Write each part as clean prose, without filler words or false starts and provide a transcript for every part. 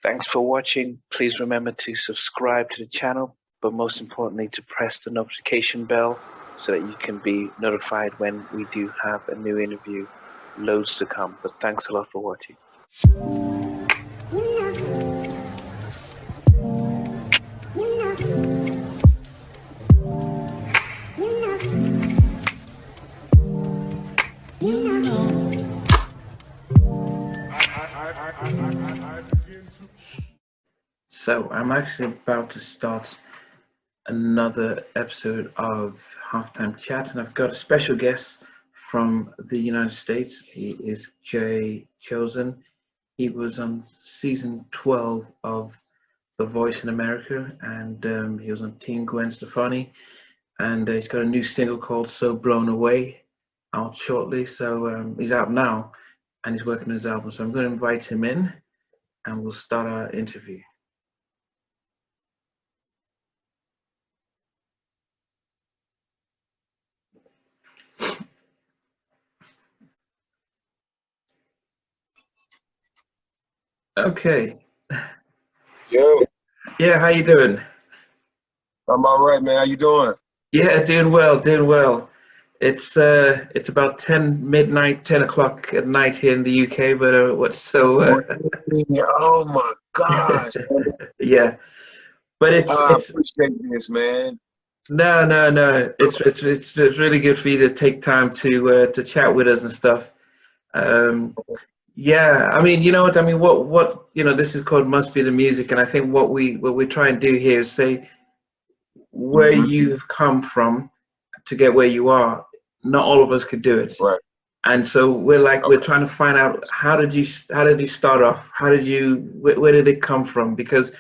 Thanks for watching. Please remember to subscribe to the channel, but most importantly to press the notification bell so that you can be notified when we do have a new interview. Loads to come, but thanks a lot for watching. So I'm actually about to start another episode of Halftime Chat, and I've got a special guest from the United States. He is J.Chosen. He was on season 12 of The Voice in America, and he was on Team Gwen Stefani, and he's got a new single called So Blown Away out shortly. So he's out now, and he's working on his album. So I'm going to invite him in, and we'll start our interview. Okay. Yo, Yeah, how you doing? I'm all right, man. How you doing? Yeah, doing well. It's about 10 o'clock at night here in the UK, but Oh my gosh. yeah, but I it's appreciate this, man. no. It's really good for you to take time to chat with us and stuff. Um, yeah, I mean, you know what I mean. What this is called Must Be the Music, and I think what we try and do here is say where Hmm. you've come from to get where you are. Not all of us could do it. Right. And so we're Okay. trying to find out how did you start off? Where did it come from? Because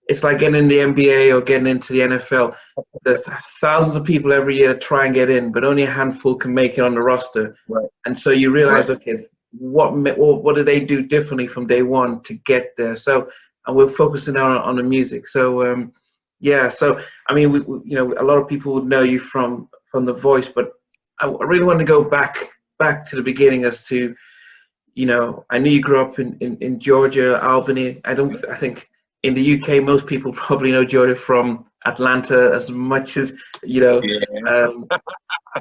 it's like getting in the NBA or getting into the NFL. There's thousands of people every year try and get in, but only a handful can make it on the roster. Right. And so you realize, Right. okay, what did they do differently from day one to get there? So, and we're focusing on the music. So yeah. So I mean, a lot of people would know you from The Voice, but I really want to go back to the beginning as to, I knew you grew up in Georgia, Albany. I think in the UK, most people probably know Georgia from Atlanta as much as, you know. Yeah. Um,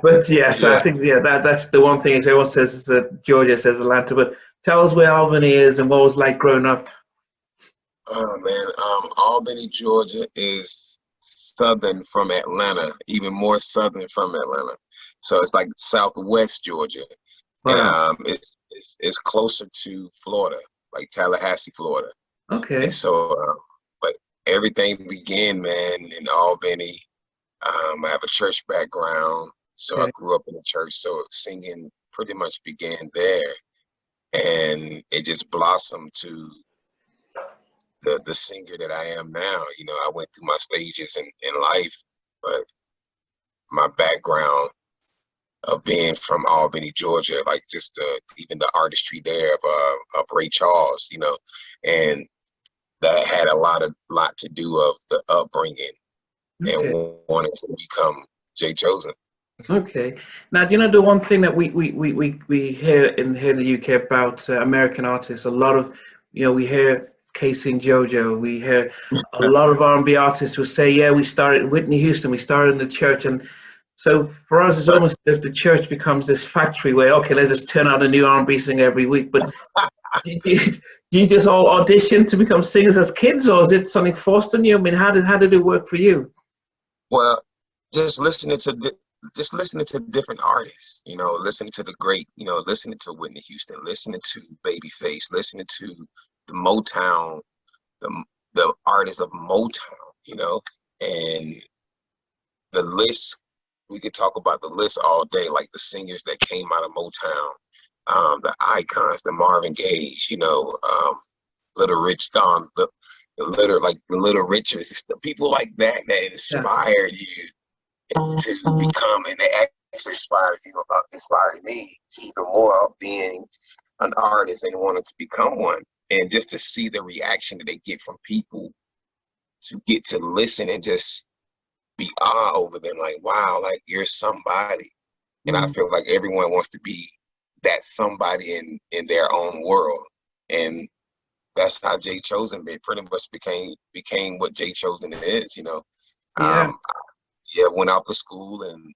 but yeah, so I Yeah. think, yeah, that's the one thing everyone says is that Georgia says Atlanta. But tell us where Albany is and what it was like growing up. Oh man. Albany, Georgia is southern from Atlanta, even more southern from Atlanta. So it's like southwest Georgia, and Wow. it's closer to Florida, like Tallahassee, Florida. And Okay. so, but everything began, man, in Albany. I have a church background, so I Okay. grew up in the church. So singing pretty much began there, and it just blossomed to the singer that I am now. I went through my stages in life, but my background of being from Albany, Georgia, like just even the artistry there of Ray Charles, and that had a lot to do of the upbringing Okay. and wanted to become JChosen. Okay. Now, do you know the one thing that we hear in the UK about American artists? A lot of, we hear Casey and JoJo. We hear a lot of R&B artists who say, "Yeah, we started Whitney Houston. We started in the church." And so for us, it's Right. almost as if the church becomes this factory where, okay, let's just turn out a new R&B singer every week. But do you, do you just all audition to become singers as kids, or is it something forced on you? I mean, how did it work for you? Well, just listening to different artists, listening to the great, listening to Whitney Houston, listening to Babyface, listening to the Motown, the artists of Motown, and the list. We could talk about the list all day, like the singers that came out of Motown, the icons, the Marvin Gaye, Little Rich, the Little Richards, it's the people like that Yeah. inspired you to become, and they actually inspired me even more of being an artist and wanting to become one, and just to see the reaction that they get from people, to get to listen and just be awe over them, like, wow, like you're somebody. And I Mm. feel like everyone wants to be that somebody in their own world. And that's how J.Chosen pretty much became what J.Chosen is, you know. Yeah. Yeah, went out to school and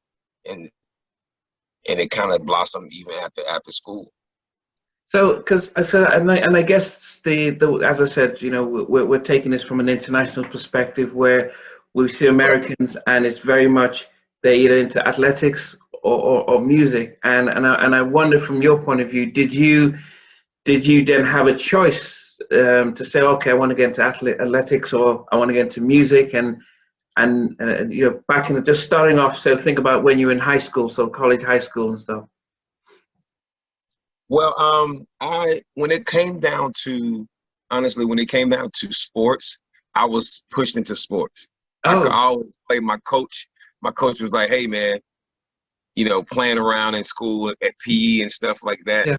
it kind of blossomed even after school. So, because and I guess the as I said, you know, we're taking this from an international perspective where we see Right. Americans, and it's very much they're either into athletics or music, and I wonder from your point of view, did you then have a choice to say, okay, I want to get into athletics or I want to get into music, and you know, back in just starting off, so think about when you were in high school, so college, high school, and stuff. Well, I when it came down to honestly, when it came down to sports, I was pushed into sports. I could Oh, always play. My coach was like, "Hey, man, you know, playing around in school at PE and stuff like that." yeah,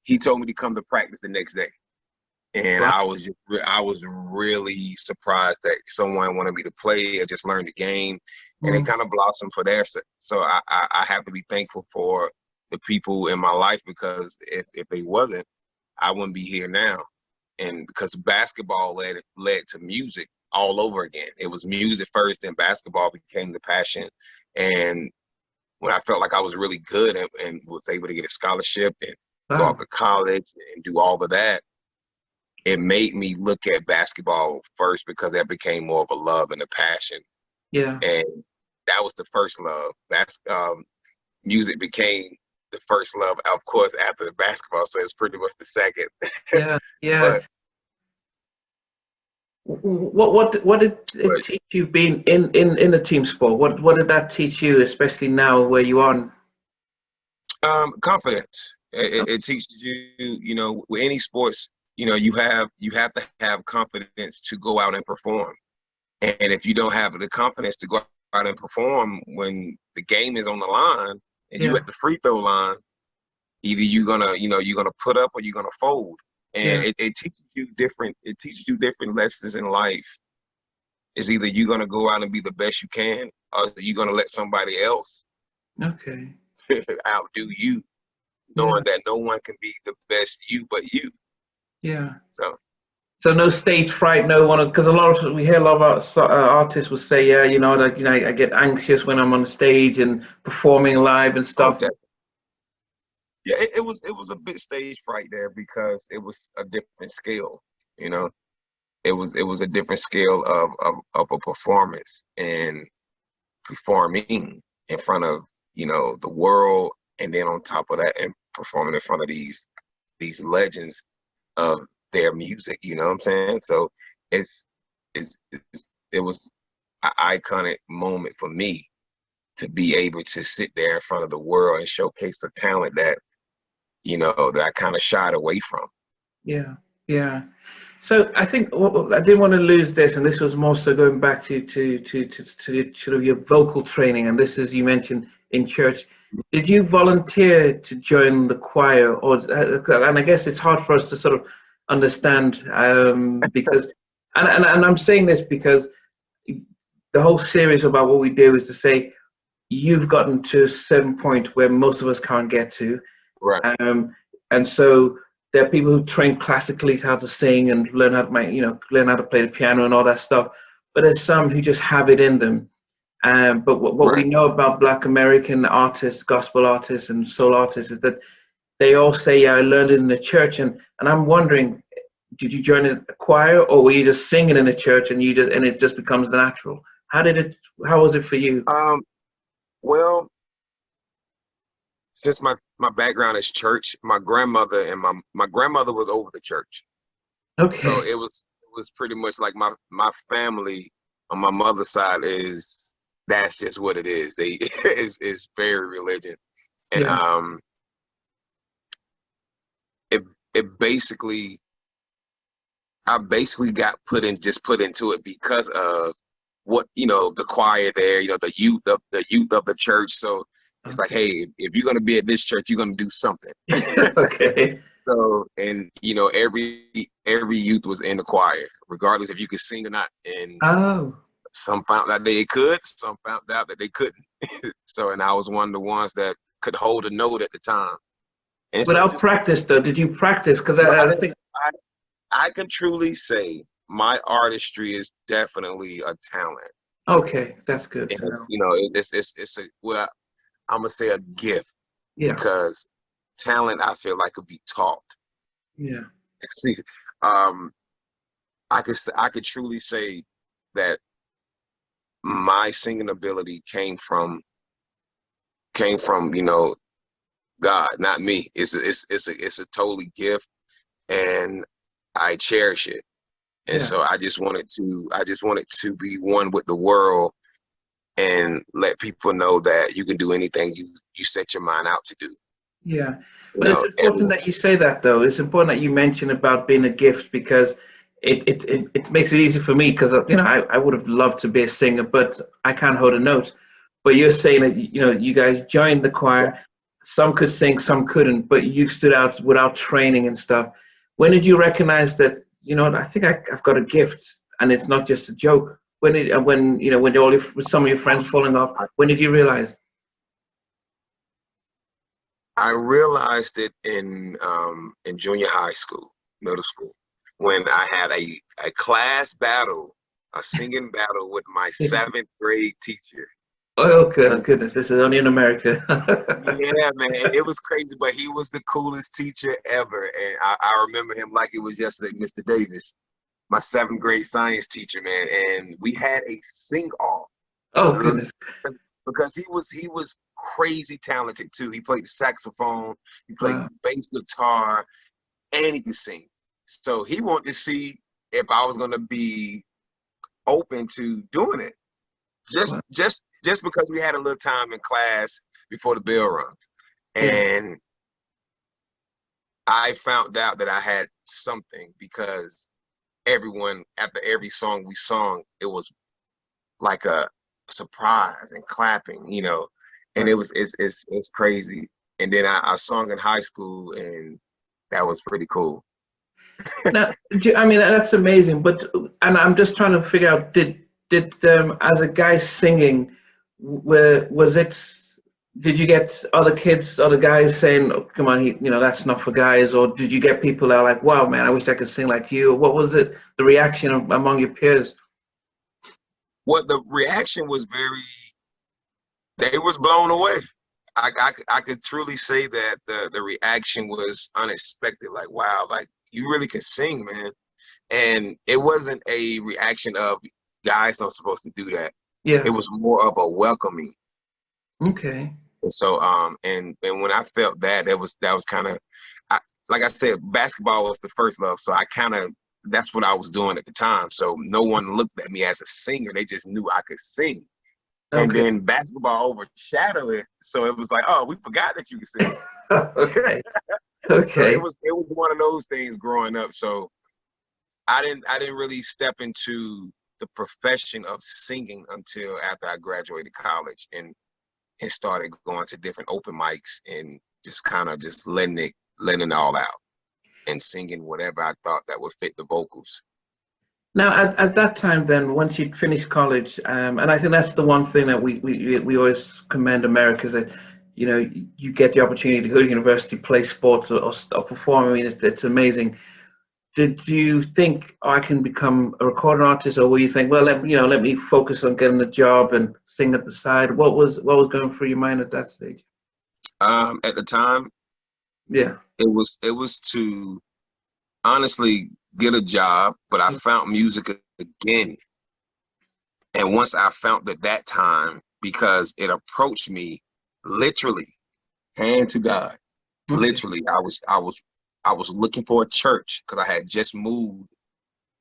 He told me to come to practice the next day, and right, I was really surprised that someone wanted me to play or just learn the game, and it mm, kind of blossomed for there. So I have to be thankful for the people in my life, because if they wasn't, I wouldn't be here now. And because basketball led to music all over again. It was music first, then basketball became the passion. And when I felt like I was really good and was able to get a scholarship and go off wow, to college and do all of that, it made me look at basketball first, because that became more of a love and a passion. yeah, And that was the first love. Music became the first love, of course, after the basketball. So it's pretty much the second. yeah, yeah. but What did it but teach you being in a team sport? What did that teach you, especially now where you are? confidence. It teaches you, you know, with any sports, you know, you have to have confidence to go out and perform. And if you don't have the confidence to go out and perform when the game is on the line and you Yeah, at the free throw line, either you're gonna put up or you're gonna fold. And yeah, it teaches you different lessons in life. It's either you're gonna go out and be the best you can, or you're gonna let somebody else okay, outdo you, yeah, knowing that no one can be the best you but you. yeah. So So no stage fright, no one, because a lot of we hear a lot about artists will say, yeah, you know, that you know, I get anxious when I'm on the stage and performing live and oh, stuff. that yeah, it was a bit stage fright there, because it was a different scale, you know. It was a different scale of a performance and performing in front of, you know, the world, and then on top of that, and performing in front of these legends of their music. You know what I'm saying? So it's it was an iconic moment for me to be able to sit there in front of the world and showcase the talent that, you know, that I kind of shied away from. Yeah, yeah. So I think I didn't want to lose this, and this was more so going back to sort of your vocal training, and this is you mentioned in church. Did you volunteer to join the choir, or and I guess it's hard for us to sort of understand because, and I'm saying this because the whole series about what we do is to say you've gotten to a certain point where most of us can't get to, Right, um, and so there are people who train classically how to sing and learn how to make, you know, learn how to play the piano and all that stuff. But there's some who just have it in them. But what we right. know about Black American artists, gospel artists, and soul artists is that they all say, "Yeah, I learned it in the church." And I'm wondering, did you join a choir, or were you just singing in a church and it just becomes natural? How did it? How was it for you? Um, well, since my background is church, my grandmother was over the church. So Okay. it was pretty much like my family on my mother's side is that's just what it is. They is very religious. And Yeah. it it basically I basically got put into it because of what, you know, the choir there, you know, the youth of the church. So it's like, Okay. hey, if you're gonna be at this church, you're gonna do something. Okay. So, and you know, every youth was in the choir, regardless if you could sing or not. And Oh. some found out they could, some found out that they couldn't. So, and I was one of the ones that could hold a note at the time. And so Without just practice, though, did you practice? Because no, I I didn't. think, I can truly say my artistry is definitely a talent. Okay, that's good And to know. it's a, well, I'm gonna say a gift, Yeah, because talent I feel like could be taught. yeah, See, um, I could truly say that my singing ability came from God, not me. It's a totally gift, and I cherish it. And yeah. so I just wanted to be one with the world and let people know that you can do anything you set your mind out to do. Yeah, You but it's know, important everyone. that you say that, though. It's important that you mention about being a gift because it makes it easy for me because I would have loved to be a singer, but I can't hold a note. But you're saying that you guys joined the choir. Some could sing, some couldn't, but you stood out without training and stuff. When did you recognize that? I think I've got a gift, and it's not just a joke. When all with some of your friends falling off, when did you realize? I realized it in junior high school, middle school, when I had a class battle, a singing battle with my seventh grade teacher. Oh, goodness, this is only in America. Yeah, man, it was crazy, but he was the coolest teacher ever, and I remember him like it was yesterday, Mr. Davis, my seventh grade science teacher, man, and we had a sing off Oh, goodness. because he was crazy talented too. He played the saxophone, he played Wow. bass guitar, and he could sing. So he wanted to see if I was gonna be open to doing it. Just Wow. just just because we had a little time in class before the bell rung. Yeah. And I found out that I had something because everyone, after every song we sung, it was like a surprise and clapping, and Right. it's crazy. And then I sung in high school, and that was pretty cool. Now, I mean, that's amazing. But and I'm just trying to figure out, did as a guy singing, where was it? Did you get other kids, other guys saying, oh, "Come on, that's not for guys," or did you get people that are like, "Wow, man, I wish I could sing like you"? Or what was it? The reaction among your peers? What the reaction was they was blown away. I could truly say that the reaction was unexpected. Like, wow, like you really can sing, man. And it wasn't a reaction of guys not supposed to do that. It Yeah. was more of a welcoming. Okay. And so and when I felt that was kind of, like I said, basketball was the first love. So I kind of, that's what I was doing at the time. So no one looked at me as a singer. They just knew I could sing. And Okay. then basketball overshadowed it. So it was like, oh, we forgot that you could sing. Okay. So it Okay. was it was one of those things growing up. So I didn't really step into the profession of singing until after I graduated college and started going to different open mics and just kind of just letting it all out and singing whatever I thought that would fit the vocals. Now, at that time, then, once you'd finished college, and I think that's the one thing that we always commend America is that, you get the opportunity to go to university, play sports, or perform. I mean, it's amazing. Did you think, oh, I can become a recording artist, or were you think, well, let me focus on getting a job and sing at the side? What was going through your mind at that stage? At the time, Yeah. it was to honestly get a job, but I found music again. And once I found that time, because it approached me literally, hand to God, Okay. literally, I was looking for a church because I had just moved.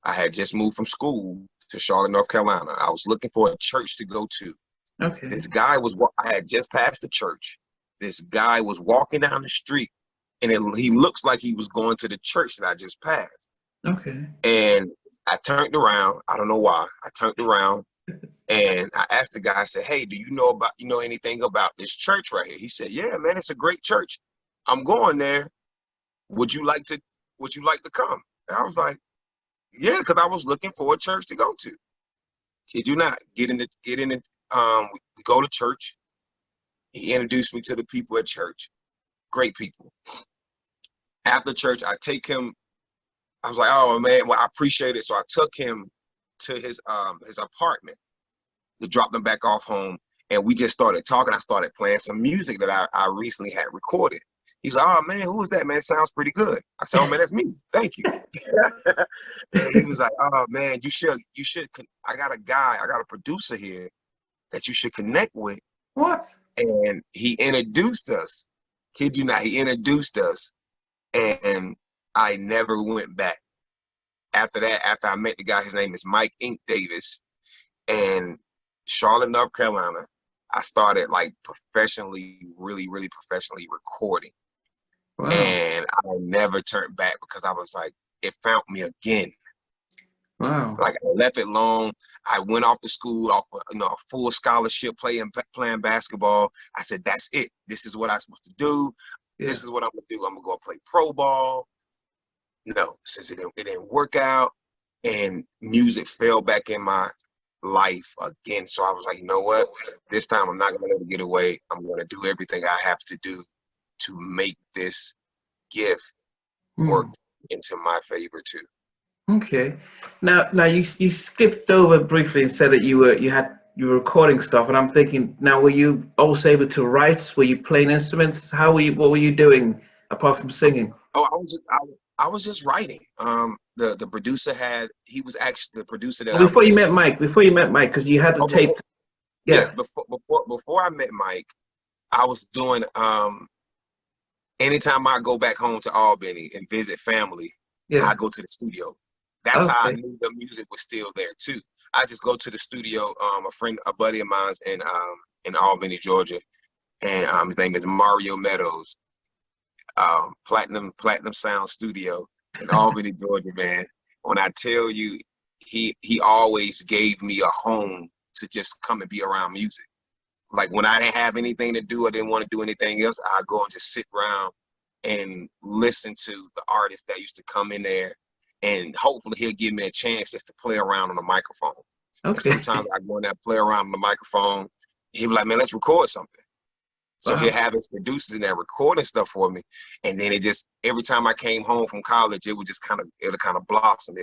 I had just moved from school to Charlotte, North Carolina. I was looking for a church to go to. Okay. This guy was, I had just passed the church. This guy was walking down the street, and he looks like he was going to the church that I just passed. Okay. And I turned around. I don't know why. I turned around and I asked the guy, I said, hey, do you know anything about this church right here? He said, yeah, man, it's a great church. I'm going there. Would you like to come? And I was like, yeah, because I was looking for a church to go to. Kid you not. We go to church. He introduced me to the people at church. Great people. After church, I take him I was like, oh man, well, I appreciate it. So I took him to his apartment to drop them back off home. And we just started talking. I started playing some music that I recently had recorded. He's like, oh man, who is that, man? Sounds pretty good. I said, oh man, that's me. Thank you. And he was like, oh man, you should, I got a producer here that you should connect with. What? And he introduced us. Kid you not, he introduced us. And I never went back. After that, after I met the guy, his name is Mike Ink Davis, and Charlotte, North Carolina, I started like professionally, really, really professionally recording. Wow. And I never turned back because I was like, it found me again. Wow. Like I left it long. I went off to school off a full scholarship playing basketball. I said, that's it. This is what I'm supposed to do. Yeah. This is what I'm gonna do. I'm gonna go play pro ball. No, since it didn't work out, and music fell back in my life again. So I was like, you know what? This time I'm not gonna let it get away. I'm gonna do everything I have to do to make this gift work into my favor too. Okay. Now you skipped over briefly and said that you were recording stuff, and I'm thinking, now were you also able to write? Were you playing instruments? What were you doing apart from singing? Oh, I was just writing. The producer he was actually the producer that before you met Mike, because you had the tape. Yes, before I met Mike, I was doing anytime I go back home to Albany and visit family, I go to the studio. That's how I knew the music was still there too. I just go to the studio. A buddy of mine's in Albany, Georgia, and his name is Mario Meadows. Platinum Sound Studio in Albany, Georgia, man. When I tell you, he always gave me a home to just come and be around music. Like when I didn't have anything to do, I didn't want to do anything else, I'd go and just sit around and listen to the artists that used to come in there, and hopefully he'll give me a chance just to play around on the microphone. Okay. And sometimes I go in there, play around on the microphone. He'd be like, man, let's record something. So he'll have his producers in there recording stuff for me. And then every time I came home from college, it would kind of blossom.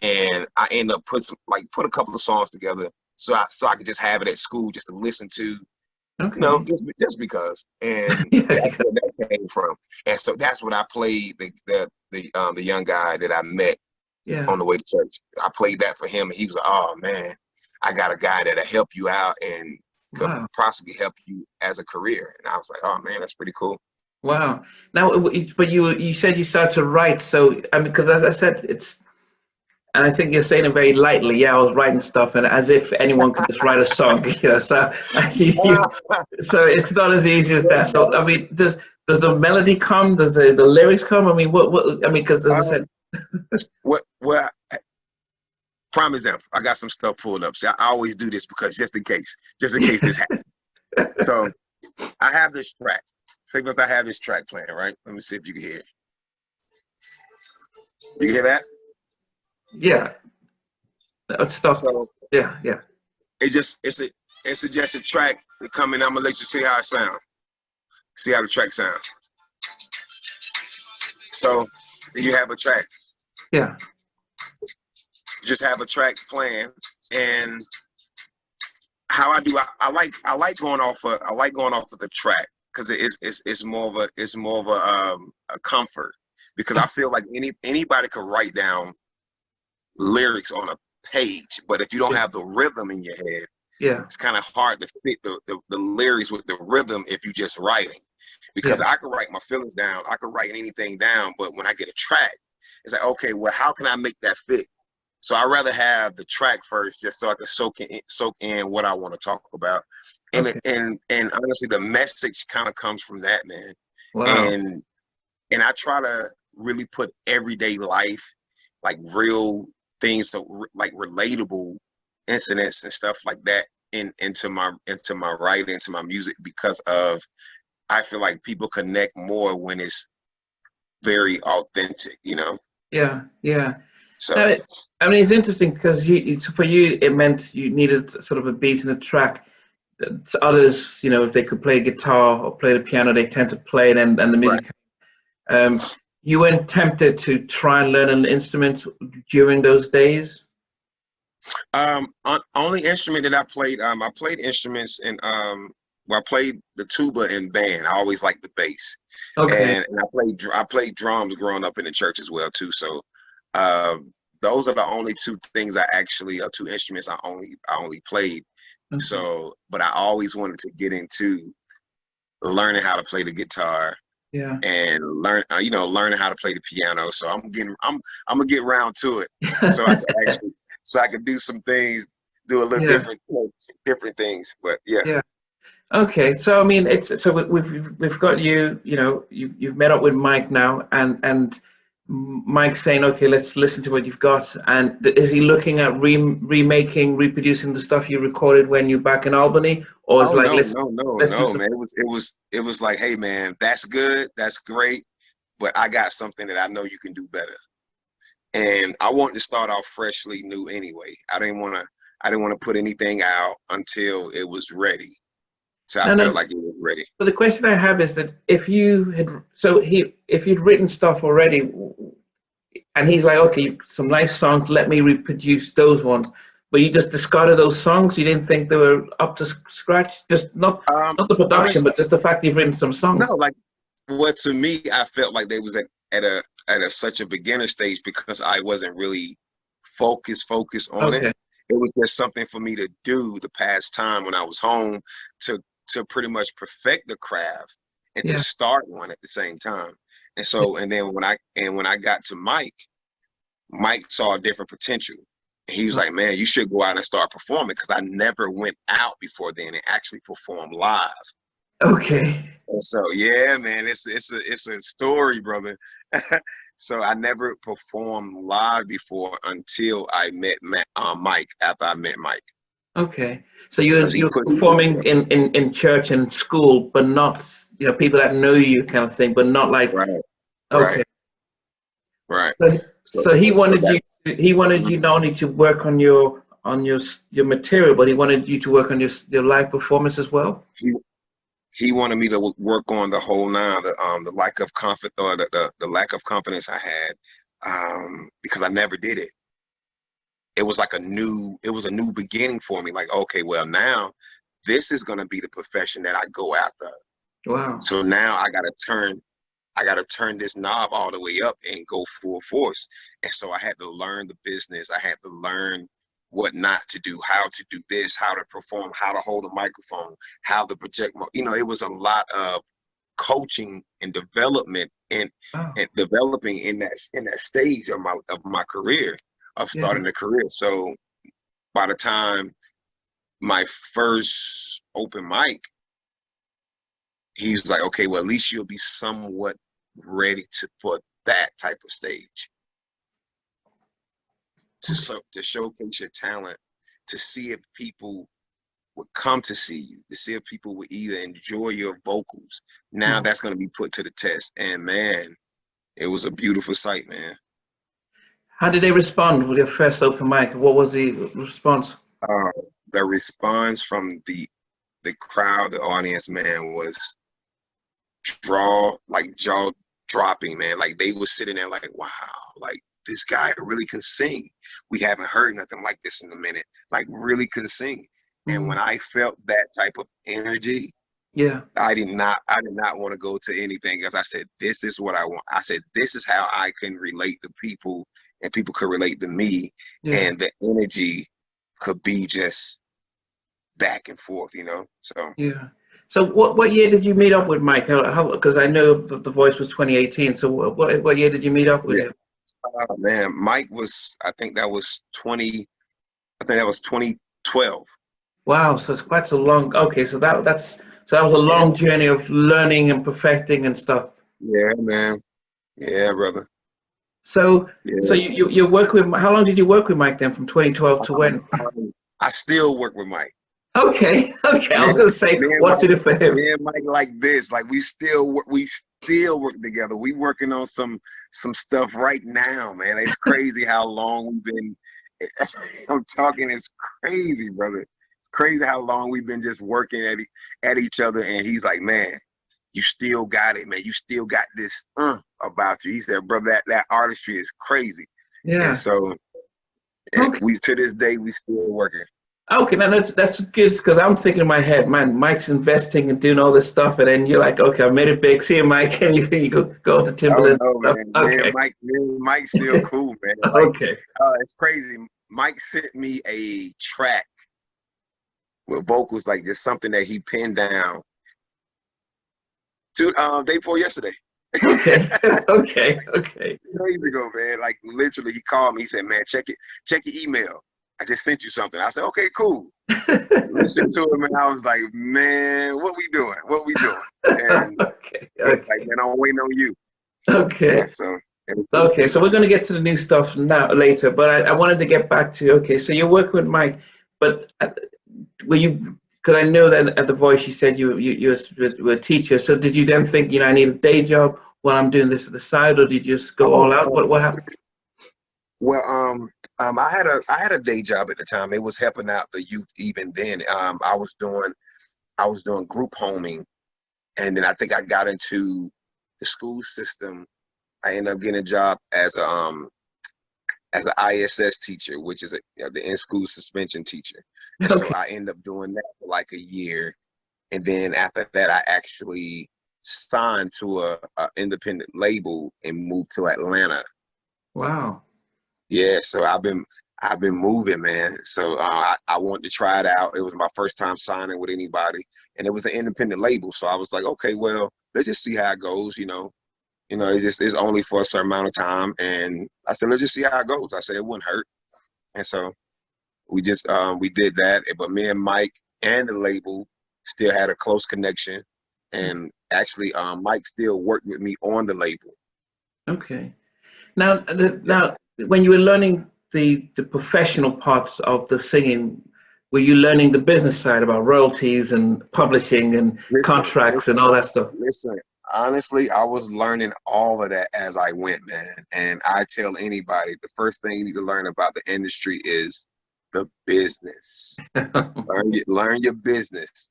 And I end up put a couple of songs together so I could just have it at school just to listen to, just because. And that's where that came from. And so that's what I played the young guy that I met on the way to church. I played that for him, and he was like, oh man, I got a guy that'll help you out and could possibly help you as a career. And I was like, oh man, that's pretty cool. Wow. Now, but you said you started to write. So I mean, because as I said, and I think you're saying it very lightly. Yeah, I was writing stuff, and as if anyone could just write a song, So so it's not as easy as that. So I mean, does the melody come? Does the lyrics come? I mean, what? I mean, because as I said, well, prime example. I got some stuff pulled up. See, I always do this because just in case this happens. So I have this track. Say I have this track playing, right? Let me see if you can hear it. You can hear that? Yeah. Stuff. So, yeah. It's just a track to come in. I'm gonna let you see how it sounds. See how the track sounds. So you have a track. Yeah. Just have a track playing, and how I do, I like going off of the track because it's more of a comfort, because I feel like anybody could write down lyrics on a page, but if you don't have the rhythm in your head, it's kind of hard to fit the lyrics with the rhythm if you just writing. Because I could write my feelings down, I could write anything down, but when I get a track, it's like, okay, well, how can I make that fit? So I'd rather have the track first, just so I can soak in what I want to talk about. And and honestly, the message kind of comes from that, man. Wow. And I try to really put everyday life, like real things, so like relatable incidents and stuff like that into my writing, into my music, because of, I feel like people connect more when it's very authentic, Yeah. So now, I mean, it's interesting because for you, it meant you needed sort of a beat and a track. To others, if they could play guitar or play the piano, they tend to play it, and the music. You weren't tempted to try and learn an instrument during those days? Only instrument that I played instruments and well, I played the tuba in band. I always liked the bass, Okay. and I played drums growing up in the church as well too. So, uh, those are the only two things I actually, two instruments I only played. Okay. So, but I always wanted to get into learning how to play the guitar Yeah. and learning how to play the piano. So I'm gonna get round to it, so I can actually, so I can do some things, do a little Yeah. different, different things. But yeah. Yeah. Okay. So I mean, it's so we've got you. You know, you've met up with Mike now, and Mike's saying, okay, let's listen to what you've got. And is he looking at remaking, reproducing the stuff you recorded when you're back in Albany, or is Oh like no, no, no, let's do no, some? man. It was like, hey man, that's good, that's great, but I got something that I know you can do better. And I wanted to start off freshly new anyway. I didn't want to put anything out until it was ready. So I No, felt no. like it was ready. So the question I have is that if you'd written stuff already, and he's like, okay, some nice songs, let me reproduce those ones, but you just discarded those songs. You didn't think they were up to scratch. Just not the I mean, production, but just the fact you've written some no, songs. like, what to me, I felt like they was at a such a beginner stage because I wasn't really focused on it. Okay. It was just something for me to do the past time when I was home to to pretty much perfect the craft and to Yeah. start one at the same time. And Yeah. so, and then when I got to Mike, Mike saw a different potential. He was like, "Man, you should go out and start performing," because I never went out before then and actually performed live. Okay. And so, yeah, man, it's a story, brother. So I never performed live before until I met Mike. After I met Mike, Okay. So because he you're pushed me. performing in church and school, but not people that know you kind of thing, but not like Right, right, okay. right. So, So, so so that he wanted you not only to work on your material, but he wanted you to work on your live performance as well. he he wanted me to work on the whole nine, the lack of confidence, or the lack of confidence I had, because I never did it. It was a new beginning for me. Like, okay, well, now this is gonna be the profession that I go after. Wow. So now I gotta turn this knob all the way up and go full force. And so I had to learn the business. I had to learn what not to do, how to do this, how to perform, how to hold a microphone, how to project. It was a lot of coaching and development Wow. and developing in that stage of my career, of Yeah. starting a career. So by the time my first open mic, he was like, okay, well, at least you'll be somewhat ready for that type of stage, Okay. to showcase your talent, to see if people would come to see you, to see if people would either enjoy your vocals. Now Mhm. that's going to be put to the test. And man, it was a beautiful sight, man. How did they respond with your first open mic? What was the response? Uh, the response from the crowd, the audience, man, was jaw dropping, man. Like, they were sitting there like, wow, like, this guy really can sing. We haven't heard nothing like this in a minute. Like, really can sing. And Mm. when I felt that type of energy, Yeah. I did not want to go to anything else. I said, this is what I want. I said, this is how I can relate to people and people could relate to me. Yeah. And the energy could be just back and forth, So, Yeah. So what year did you meet up with Mike? How because I know that the voice was 2018. So what year did you meet up with yeah. him? Oh, man, Mike was, I think that was 2012. Wow. So it's quite so long. Okay. So that was a Yeah, long journey of learning and perfecting and stuff. yeah, man. Yeah, brother. So so Yeah. you work with how long did you work with Mike then from 2012 to when? I still work with Mike. Okay. Okay. I Me was and, gonna say me and what's Mike, in it for him? me and Mike like this. Like, we still work together. We working on some stuff right now, man. It's crazy how long we've been. I'm talking. It's crazy, brother. It's crazy how long we've been just working at each other. And he's like, man, you still got it, man. You still got this. about you. He said, bro, that artistry is crazy. And Yeah. so Okay. we to this day we still working. Okay, now that's good because I'm thinking in my head, man, Mike's investing and doing all this stuff, and then you're like, okay, I made it big. See you, Mike, and you go to Oh Timberland no, and man. stuff. Okay, Me and Mike still cool, man. Like, okay, it's crazy. Mike sent me a track with vocals, like just something that he pinned down to day before yesterday. okay, okay. Days ago, man. Like literally, he called me. He said, "Man, check your email. I just sent you something." I said, "Okay, cool." Listen to him, and I was like, "Man, what we doing? What we doing?" And Okay, he was like, okay, "Man, I'm waiting on you." okay. Yeah. So. Okay, so we're going to get to the new stuff now later, but I wanted to get back to okay. So you're working with Mike, but were you? Because I know that at the Voice you said you were a teacher. So did you then think I need a day job while I'm doing this at the side, or did you just go all out? What happened? Well, I had a day job at the time. It was helping out the youth. Even then, I was doing group homing, and then I think I got into the school system. I ended up getting a job as an ISS teacher, which is the in-school suspension teacher. And so Okay, I ended up doing that for like a year. And then after that, I actually signed to a independent label and moved to Atlanta. wow. Yeah, so I've been moving, man. So I wanted to try it out. It was my first time signing with anybody, and it was an independent label. So I was like, okay, well, let's just see how it goes. It's only for a certain amount of time, and I said, let's just see how it goes. I said it wouldn't hurt, and so we did that. But me and Mike and the label still had a close connection, and actually, Mike still worked with me on the label. Okay. Now, Yeah. now, when you were learning the professional parts of the singing, were you learning the business side about royalties and publishing and Listen, contracts and all that stuff? listen. Honestly, I was learning all of that as I went, man. And I tell anybody, the first thing you need to learn about the industry is the business. Learn your business.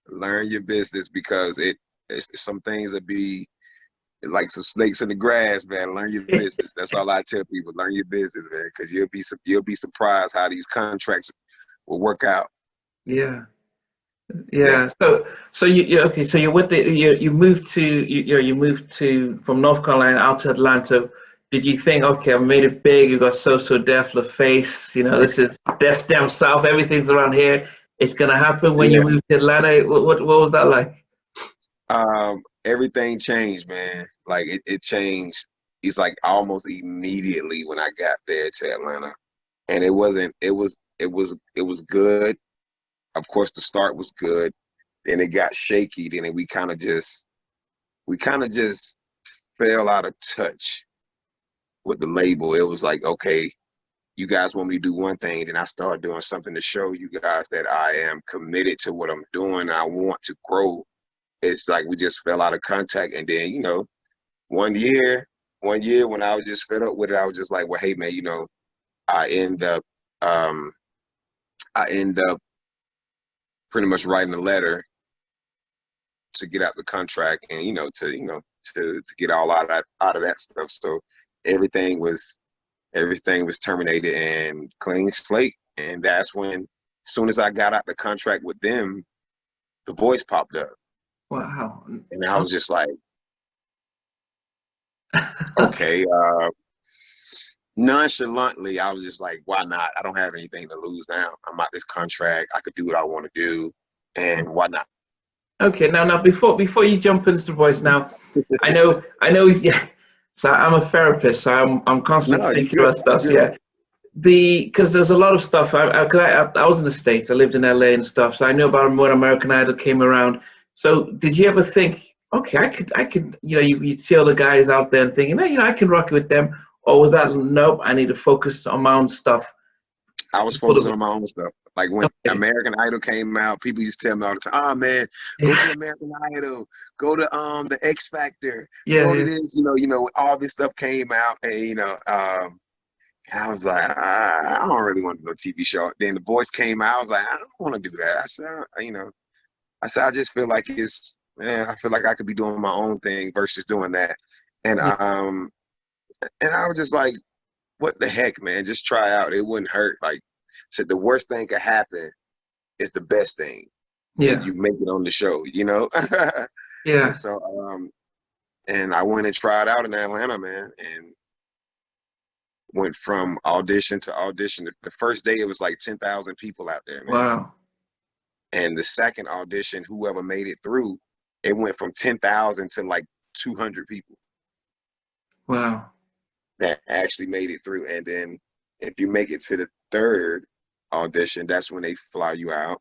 Learn your business because it's some things that be like some snakes in the grass, man. Learn your business. That's all I tell people. Learn your business, man, because you'll be surprised how these contracts will work out. Yeah. Yeah. Yeah. So you okay? So you're with you moved to you moved to from North Carolina out to Atlanta. Did you think, okay, I made it big? You got So Def, LaFace. This is Def down south. Everything's around here. It's gonna happen when you Yeah. move to Atlanta. What was that like? Everything changed, man. Like it changed. It's like almost immediately when I got there to Atlanta, and it was good. Of course, the start was good. Then it got shaky. Then we kind of just fell out of touch with the label. It was like, okay, you guys want me to do one thing, then I start doing something to show you guys that I am committed to what I'm doing. And I want to grow. It's like we just fell out of contact, and then one year, when I was just fed up with it, I was just like, well, hey man, I end up um I end up pretty much writing a letter to get out the contract and to get all out of that stuff. So everything was everything was terminated and clean slate. And that's when, as soon as I got out the contract with them, the Voice popped up. Wow. And I was just like, okay, nonchalantly, I was just like, why not? I don't have anything to lose now. I'm out this contract. I could do what I want to do, and why not? Okay, now before you jump into the voice, now I know. Yeah. So I'm a therapist, so I'm constantly No, you thinking good. about You stuff. good. Yeah, because there's a lot of stuff. I was in the States. I lived in LA and stuff, so I know about when American Idol came around. So did you ever think, okay, I could, you see all the guys out there and thinking, I can rock it with them, or was that nope? I need to focus on my own stuff. I was Sort of- focusing on my own stuff. Like when Okay. American Idol came out, people used to tell me all the time, "Oh man, go to American Idol, go to the X Factor, Yeah, go to yeah, this." All this stuff came out, and and I was like, I don't really want to do no TV show. Then The Voice came out. I was like, I don't want to do that. I said, I just feel like I feel like I could be doing my own thing versus doing that. And Yeah. I was just like, what the heck, man? Just try out. It wouldn't hurt. Like, said the worst thing could happen is the best thing, and Yeah. you make it on the show, you know? And Yeah. so, and I went and tried out in Atlanta, man, and went from audition to audition. The first day, it was like 10,000 people out there, man. Wow. And the second audition, whoever made it through, it went from 10,000 to like 200 people Wow. that actually made it through. And then if you make it to the third audition, that's when they fly you out.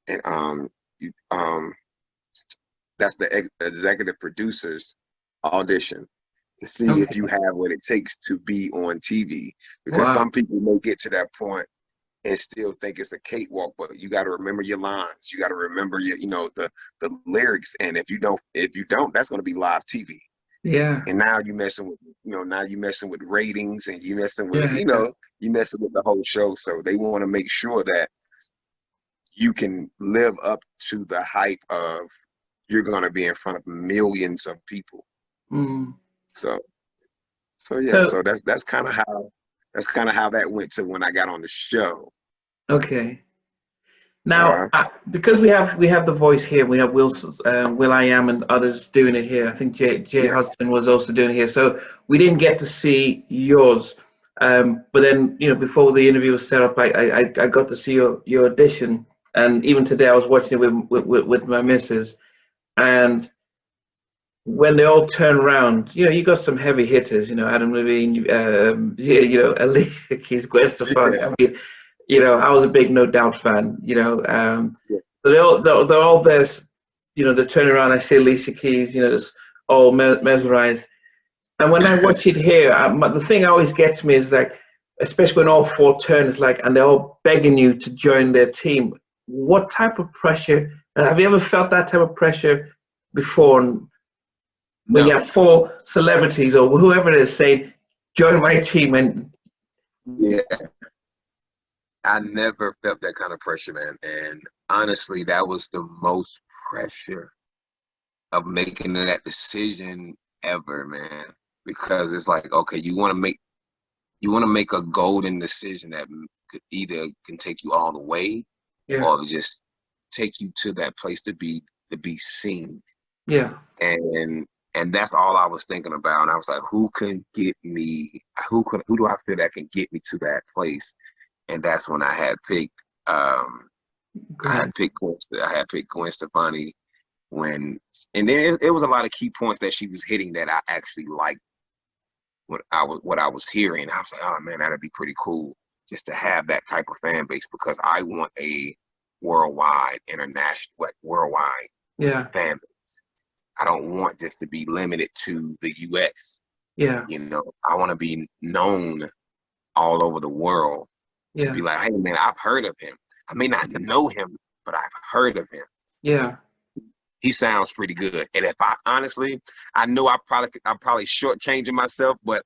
And you that's the executive producer's audition to see if Okay. you have what it takes to be on TV. Because Wow. some people may get to that point and still think it's a cakewalk, but you got to remember your lines. You got to remember your, the lyrics. And if you don't, that's going to be live TV. Yeah. And now you messing with, now you messing with ratings, and you messing with, Yeah. Yeah. you messing with the whole show. So they want to make sure that you can live up to the hype of you're going to be in front of millions of people. Mm. So, so yeah, So so that's kind of how that went to when I got on the show. okay. Now, Uh, because we have the voice here, we have Will I Am and others doing it here. I think J yeah, Hudson was also doing it here. So we didn't get to see yours. But then, before the interview was set up, I got to see your audition. And even today, I was watching it with my missus. And when they all turn around, you got some heavy hitters, Adam Levine, yeah, Alicia Keys, Gwen Stefani. yeah, I mean, I was a big No Doubt fan, yeah. so they're all there, they turn around, I see Alicia Keys, just all mesmerized. And when I watch it here, the thing always gets me is like, especially when all four turn, it's like, and they're all begging you to join their team. What type of pressure, have you ever felt that type of pressure before? And when you No, have four celebrities or whoever it is saying, join my team, and yeah. I never felt that kind of pressure, man. And honestly, that was the most pressure of making that decision ever, man. Because it's like, okay, you want to make a golden decision that could either can take you all the way yeah, or just take you to that place to be seen. yeah, And that's all I was thinking about. And I was like, who can get me? Who do I feel that can get me to that place? And that's when um I Gwen, had picked Gwen Stefani and then it was a lot of key points that she was hitting that I actually liked what I was hearing. I was like, oh man, that'd be pretty cool just to have that type of fan base because I want a worldwide, international, like worldwide yeah, fan base. I don't want just to be limited to the US. yeah, I want to be known all over the world to yeah, be like, hey man, I've heard of him. I may not know him, but I've heard of him. yeah, He sounds pretty good. And if I honestly, I know I'm probably shortchanging myself, but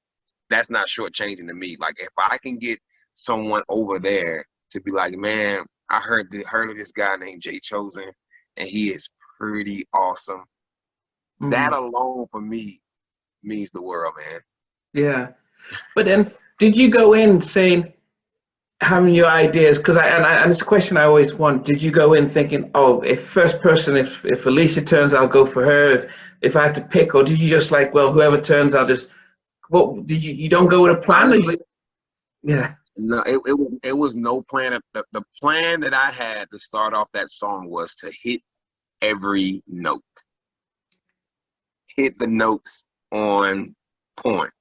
that's not shortchanging to me. Like if I can get someone over there to be like, man, I heard of this guy named J.Chosen, and he is pretty awesome. That mm, alone for me means the world, man. yeah. But then, did you go in saying, having your ideas? Because and it's a question I always want. Did you go in thinking, oh, if first person, if Alicia turns, I'll go for her. If I had to pick, or did you just like, well, whoever turns, I'll just. What did you don't go with a plan? Or Honestly, yeah, no, it was no plan. The plan that I had to start off that song was to hit every note, hit the notes on point.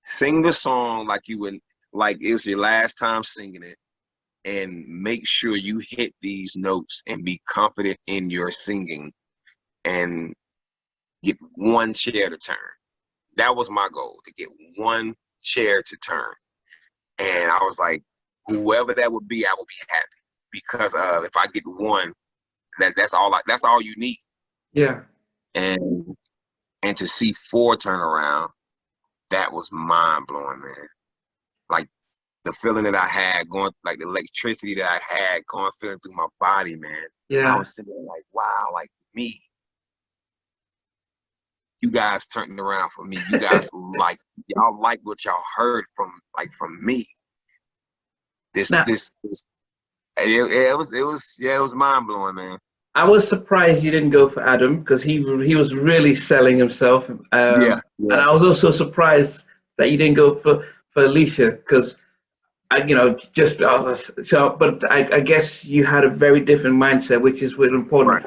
Sing the song like you would, like it was your last time singing it, and make sure you hit these notes and be confident in your singing and get one chair to turn. That was my goal, to get one chair to turn. And I was like, whoever that would be, I would be happy because if I get one, that's all you need. yeah, And and to see four turn around, that was mind blowing, man. Like the feeling that I had going, like the electricity that I had going feeling through my body, man. I yeah, was sitting there like, wow, like me, you guys turned it around for me. You guys y'all like what y'all heard from me. Now, It was mind blowing, man. I was surprised you didn't go for Adam because he was really selling himself, Yeah, and I was also surprised that you didn't go for Alicia because just so. But I guess you had a very different mindset, which is really right. important.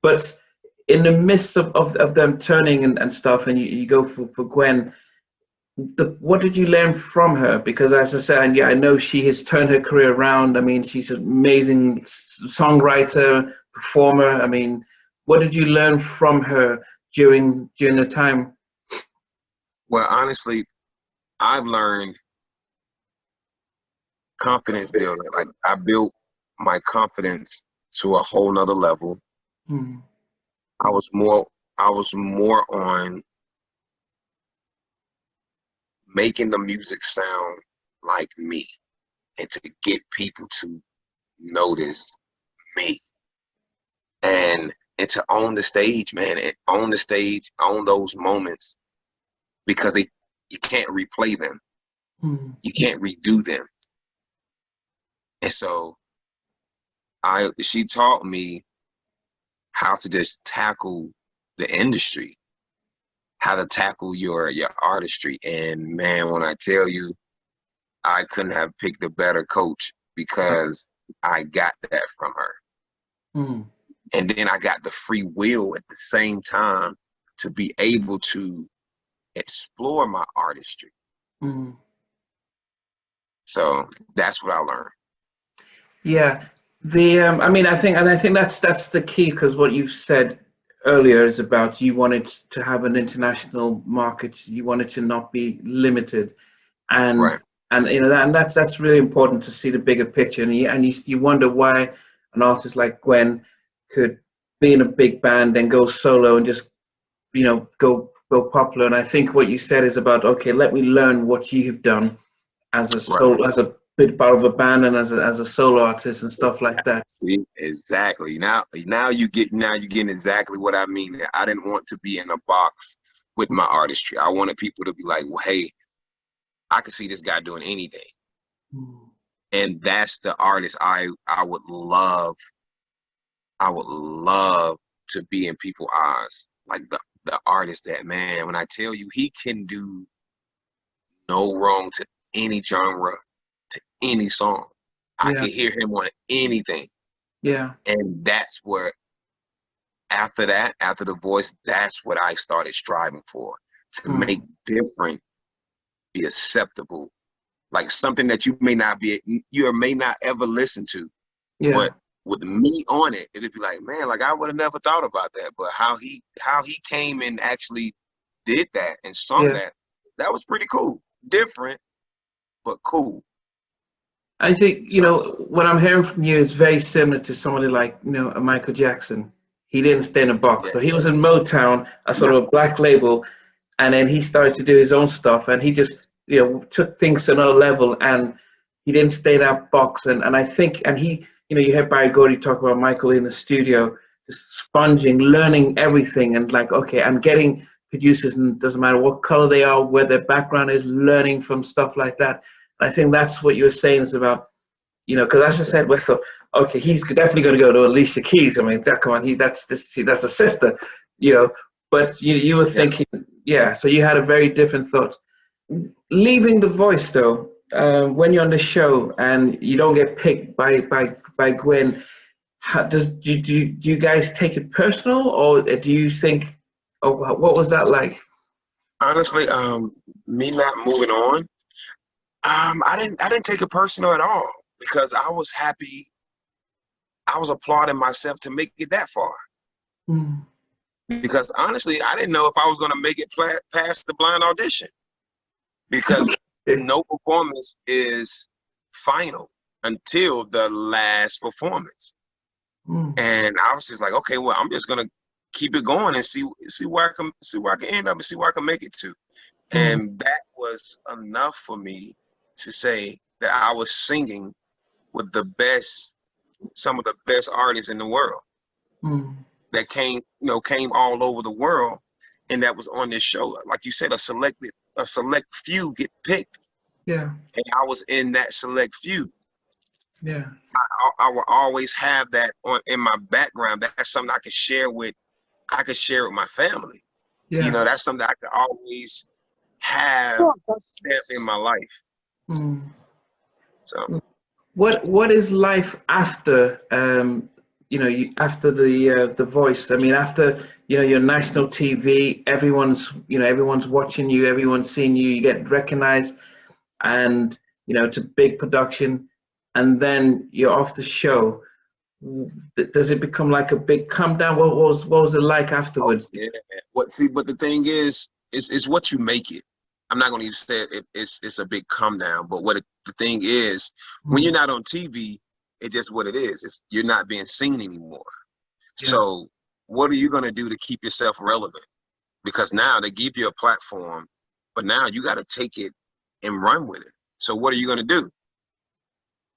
But in the midst of them turning and stuff, and you go for Gwen. What did you learn from her? Because as I said, and yeah, I know she has turned her career around. I mean, she's an amazing songwriter, performer. I mean, what did you learn from her during the time? Well, honestly, I've learned confidence building. Like I built my confidence to a whole nother level. Hmm. I was more on making the music sound like me and to get people to notice me and to own the stage, man, and own the stage, own those moments because you can't replay them. Hmm. You can't redo them. And so she taught me how to just tackle the industry, how to tackle your artistry. And man, when I tell you, I couldn't have picked a better coach because I got that from her. Hmm. And then I got the free will at the same time to be able to explore my artistry. Hmm. So that's what I learned. Yeah, I mean, I think that's the key because what you've said earlier is about you wanted to have an international market. You wanted to not be limited, and Right. and that's really important to see the bigger picture. And you wonder why an artist like Gwen could be in a big band and go solo and just go popular. And I think what you said is about, okay, let me learn what you have done Right. as a bit part of a band and as a solo artist and stuff like that. See, exactly. Now you're getting exactly what I mean. I didn't want to be in a box with my artistry. I wanted people to be like, well, hey, I could see this guy doing anything. Mm. And that's the artist I would love to be in people's eyes. Like the artist that, man, when I tell you he can do no wrong to any genre, to any song. I Yeah, can hear him on anything. yeah. And that's where after that, after the voice, that's what I started striving for. To make Mm. different be acceptable. Like something that you may not ever listen to. Yeah. But with me on it, it'd be like, man, like I would have never thought about that. But how he came and actually did that and sung Yeah. that was pretty cool. Different, but cool. I think, So what I'm hearing from you is very similar to somebody like, a Michael Jackson. He didn't stay in a box. yeah, So he was in Motown, a sort yeah, of a black label, and then he started to do his own stuff and he just, took things to another level and he didn't stay in that box. And I think, and he, you heard Barry Gordy talk about Michael in the studio, just sponging, learning everything and like, okay, and getting producers, and it doesn't matter what color they are, where their background is, learning from stuff like that. I think that's what you were saying is about, because as I said, we thought, okay, he's definitely going to go to Alicia Keys. I mean, come on, that's a sister, you know. But you were yeah. thinking, yeah. So you had a very different thought. Leaving The Voice though, when you're on the show and you don't get picked by Gwen, do you guys take it personal, or do you think, oh, what was that like? Honestly, me not moving on, I didn't take it personal at all because I was happy. I was applauding myself to make it that far. Mm. Because honestly, I didn't know if I was going to make it past the blind audition because no performance is final until the last performance. Mm. And I was just like, okay, well, I'm just gonna keep it going and see where I can end up and see where I can make it to. Mm. And that was enough for me to say that I was singing with some of the best artists in the world. Mm. that came all over the world, and that was on this show. Like you said, a select few get picked. Yeah. And I was in that select few. Yeah. I will always have that in my background. That's something I could share with my family. Yeah. That's something I could always have step in my life. Mm. So what is life after after the Voice? I mean, after your national TV, everyone's watching you, everyone's seeing you, you get recognized, and it's a big production, and then you're off the show. Does it become like a big come down? What was it like afterwards? yeah. But the thing is what you make it. I'm not going to even say it's a big come down, but the thing is, when you're not on TV, it's just what it is. You're not being seen anymore. Yeah. So what are you going to do to keep yourself relevant? Because now they give you a platform, but now you got to take it and run with it. So what are you going to do?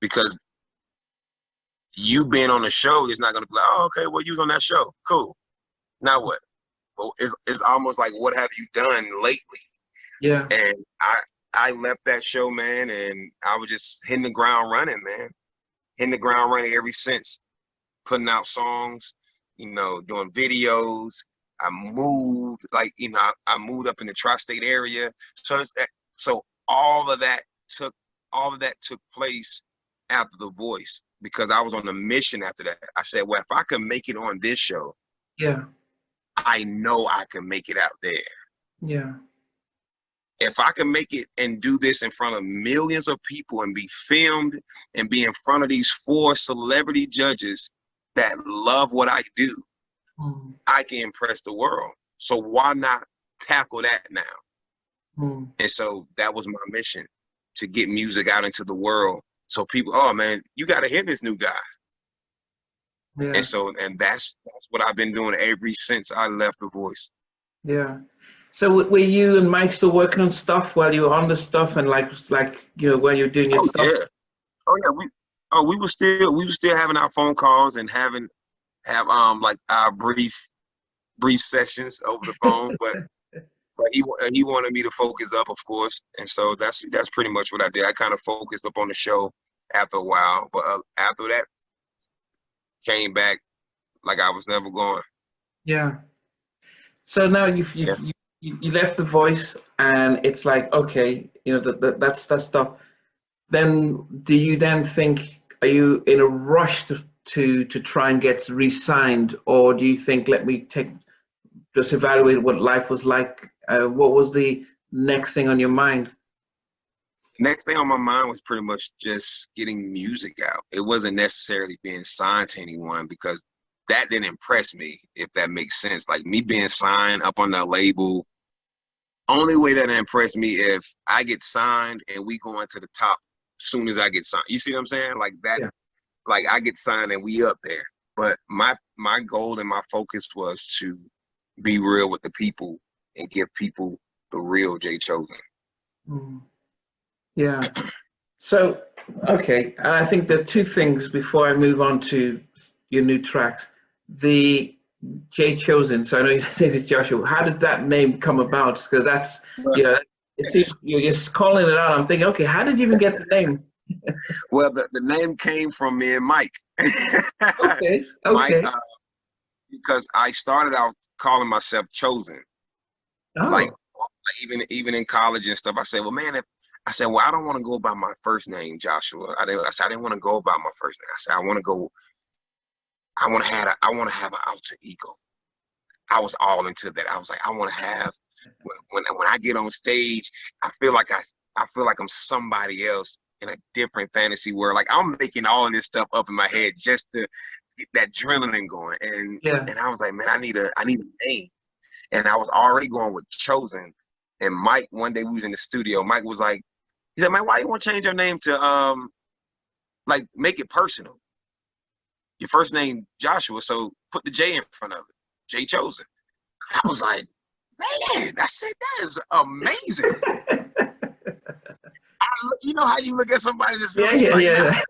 Because you being on a show is not going to be like, oh, okay, well, you was on that show. Cool. Now what? Well, it's almost like, what have you done lately? Yeah. And I left that show, man, and I was just hitting the ground running, man. Hitting the ground running ever since, putting out songs, doing videos. I moved, I moved up in the tri-state area. So all of that took place after The Voice, because I was on a mission after that. I said, well, if I can make it on this show, yeah, I know I can make it out there. Yeah. If I can make it and do this in front of millions of people and be filmed and be in front of these 4 celebrity judges that love what I do, I can impress the world. So why not tackle that now? And so that was my mission, to get music out into the world. So people, oh man, you got to hear this new guy. Yeah. And that's what I've been doing ever since I left The Voice. Yeah. So were you and Mike still working on stuff while you were on the stuff, and while you're doing your stuff? Yeah. We were still having our phone calls and have like our brief sessions over the phone, but he wanted me to focus up, of course, and so that's pretty much what I did. I kind of focused up on the show after a while, but after that, came back like I was never going. Yeah. So now you left The Voice, and it's like, okay, that's that stuff. Then do you then think, are you in a rush to try and get re-signed, or do you think, let me just evaluate what life was like? What was the next thing on your mind? Next thing on my mind was pretty much just getting music out. It wasn't necessarily being signed to anyone, because that didn't impress me, if that makes sense. Like, me being signed up on that label, only way that impressed me if I get signed and we go into the top as soon as I get signed. You see what I'm saying? Like that, yeah. Like I get signed and we up there. But my goal and my focus was to be real with the people and give people the real J.Chosen. Yeah. So, okay, I think there are 2 things before I move on to your new tracks. The J.Chosen, so I know your name is Joshua. How did that name come about? Because that's, it seems you're just calling it out. I'm thinking, okay, how did you even get the name? Well, the name came from me and Mike. Okay. Mike, because I started out calling myself Chosen. Oh. Like even in college and stuff, I said, well, man, I don't want to go by my first name, Joshua. I didn't want to go by my first name. I said, I want to have an alter ego. I was all into that. I was like, I want to have, when I get on stage, I feel like I'm somebody else in a different fantasy world. Like, I'm making all of this stuff up in my head just to get that adrenaline going. And I was like, man, I need a name. And I was already going with Chosen. And Mike, one day we was in the studio, Mike was like, he said, man, why you want to change your name to like make it personal? Your first name Joshua, so put the J in front of it. J.Chosen. I was like, man, I said, that is amazing. You know how you look at somebody that's really yeah.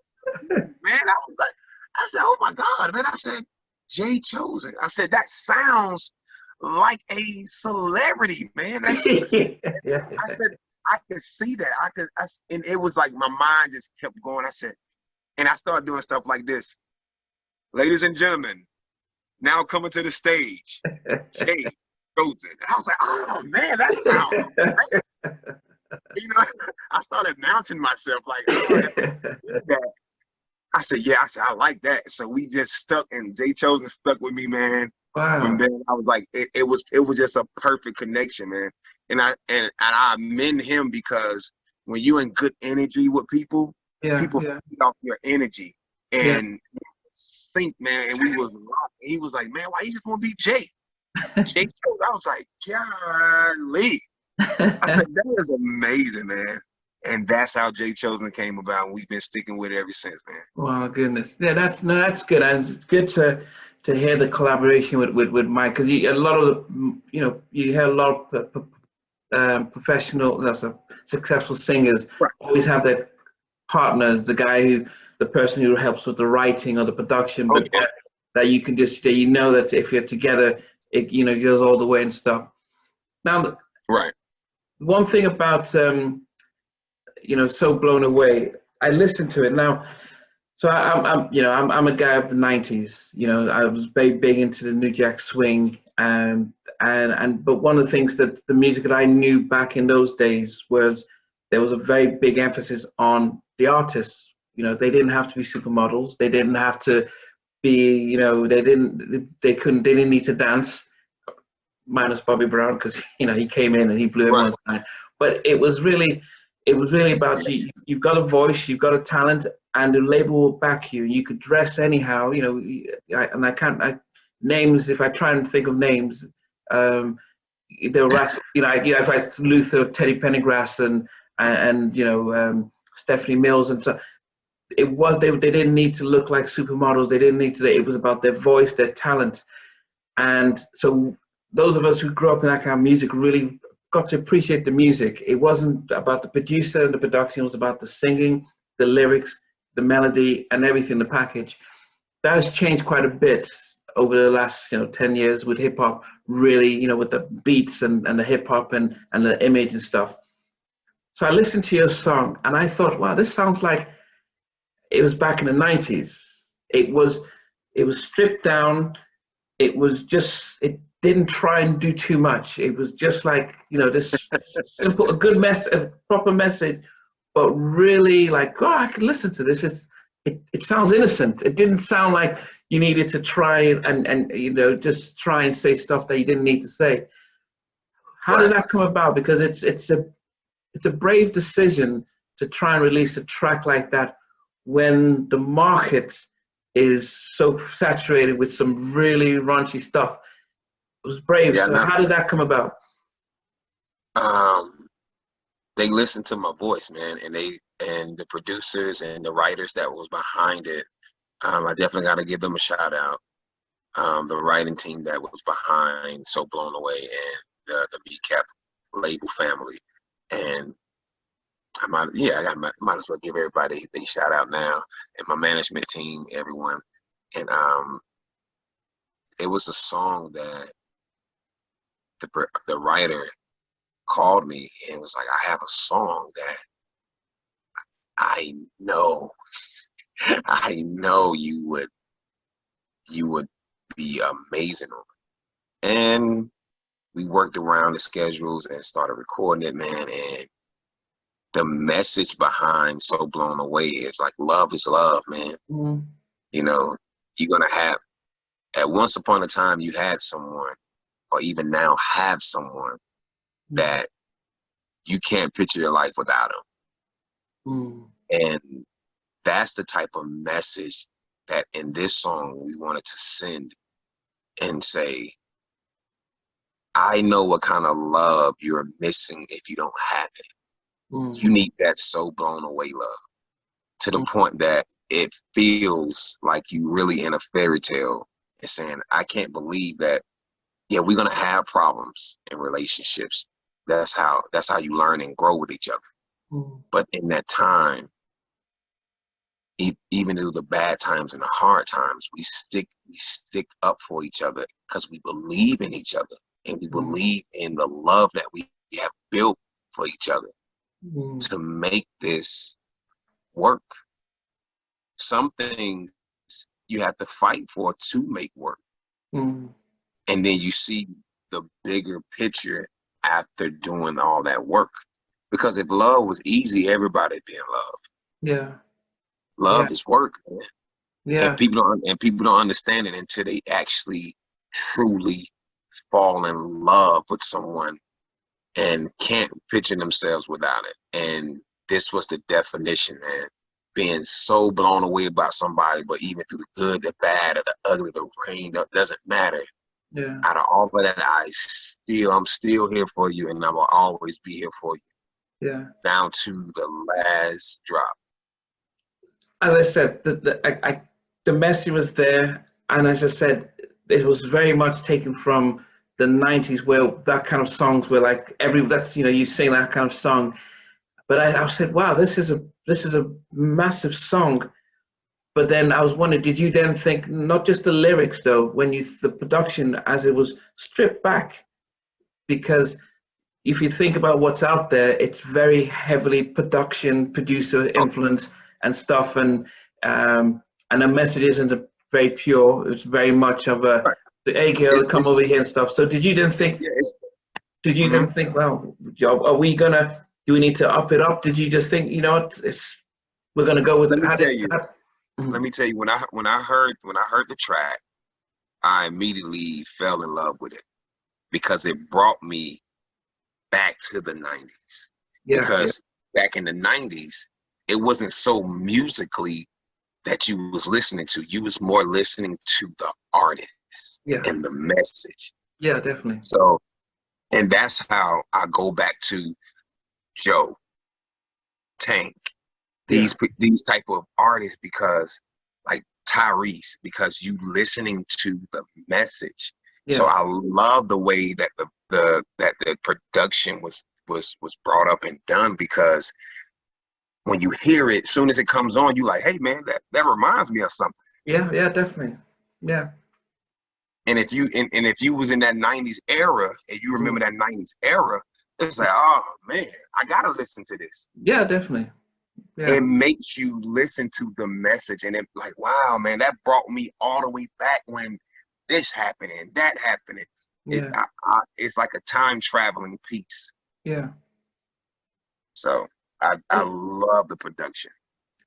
Man, I was like, I said, oh my God, man. I said, J.Chosen. I said, that sounds like a celebrity, man. That's Yeah. I said, I could see that. And it was like my mind just kept going. I said, and I started doing stuff like this. Ladies and gentlemen, now coming to the stage, J.Chosen. And I was like, oh man, that sounds great. You know, I started announcing myself like, oh, that. I said, yeah, I like that. So we just stuck, and J.Chosen stuck with me, man. From Wow. then I was like, it was just a perfect connection, man. And I commend him, because when you in good energy with people, Yeah, people yeah, feed off your energy. yeah. And think, man, and we was locked. He was like, man, why you just want to be Jay? J.Chosen. I was like, golly. I said, that is amazing, man. And that's how J.Chosen came about, and we've been sticking with it ever since, man. Wow, goodness. Yeah, that's good. And it's good to hear the collaboration with Mike, because a lot of the, you hear a lot of professional, successful singers Right. always have their partners, the person who helps with the writing or the production, Oh, but yeah. that you can just, that if you're together, it, goes all the way and stuff. Now, Right. one thing about, So Blown Away, I listened to it now. So I'm a guy of the '90s. I was very big into the New Jack Swing, but one of the things that the music that I knew back in those days was there was a very big emphasis on the artists. They didn't have to be supermodels. They didn't have to be, they didn't need to dance, minus Bobby Brown, because he came in and he blew Right. everyone's mind. But it was really about you. You've got a voice, you've got a talent, and the label will back you. You could dress anyhow, and I can't names. If I try and think of names, they'll rattle. If I Luther, Teddy Pendergrass, and Stephanie Mills, and so it was. They didn't need to look like supermodels. They didn't need to. It was about their voice, their talent, and so those of us who grew up in that kind of music really got to appreciate the music. It wasn't about the producer and the production, it was about the singing, the lyrics, the melody, and everything, the package. That has changed quite a bit over the last 10 years with hip hop, really, with the beats and the hip hop and the image and stuff. So I listened to your song and I thought, wow, this sounds like it was back in the 90s. It was stripped down. It didn't try and do too much. It was just like, this simple, a good message, a proper message, but really like, oh, I can listen to this. It sounds innocent. It didn't sound like you needed to try and just try and say stuff that you didn't need to say. How did Right. that come about? Because it's a brave decision to try and release a track like that when the market is so saturated with some really raunchy stuff. It was brave. Yeah. So how did that come about? Um, they listened to my voice, man, and the producers and the writers that was behind it. I definitely got to give them a shout out. The writing team that was behind "So Blown Away" and the BCAP label family, and might as well give everybody a shout out now, and my management team, everyone. And it was a song that the writer called me and was like, I have a song that I know I know you would be amazing on. And we worked around the schedules and started recording it, man. And the message behind "So Blown Away" is like, love is love, man. Mm. You're gonna have, at once upon a time you had someone, or even now have someone that you can't picture your life without them. Mm. And that's the type of message that in this song we wanted to send and say, I know what kind of love you're missing if you don't have it. Mm. You need that so blown away love, to the point that it feels like you really in a fairy tale and saying, I can't believe that, yeah, we're gonna have problems in relationships. That's how you learn and grow with each other. Mm. But in that time, even through the bad times and the hard times, we stick up for each other because we believe in each other and we believe in the love that we have built for each other to make this work. Some things you have to fight for to make work. And then you see the bigger picture after doing all that work. Because if love was easy, everybody'd be in love. Yeah. Love is work, man. Yeah. And people don't understand it until they actually truly fall in love with someone and can't picture themselves without it. And this was the definition, man. Being so blown away by somebody, but even through the good, the bad, or the ugly, the rain, that doesn't matter. Yeah. Out of all of that, I'm still here for you, and I will always be here for you. Yeah. Down to the last drop. As I said, the message was there, and as I said, it was very much taken from the '90s, where that kind of songs were like you sing that kind of song. But I said, wow, this is a massive song. But then I was wondering, did you then think not just the lyrics though, the production as it was stripped back? Because if you think about what's out there, it's very heavily producer influence and stuff, and the message isn't very pure. It's very much of a, hey girl, come over here and stuff. So did you then think? Then think, well, are we gonna? Do we need to up it up? Did you just think, you know, we're gonna go with? Let me tell you, when I heard the track, I immediately fell in love with it because it brought me back to the 90s. Because back in the 90s, it wasn't so musically that you was listening to. You was more listening to the artist and the message. Yeah, definitely. So, and that's how I go back to Joe, Tank, these type of artists, because like Tyrese, because you listening to the message. So I love the way that the production was brought up and done, because when you hear it, as soon as it comes on, you like, hey man, that reminds me of something. Yeah, definitely. Yeah. And if you was in that 90s era and you remember that 90s era, it's like, oh man, I gotta listen to this. Yeah, definitely. Yeah. It makes you listen to the message, and it's like, wow, man, that brought me all the way back when this happened and that happened. Yeah. It's like a time traveling piece. Yeah. So I love the production.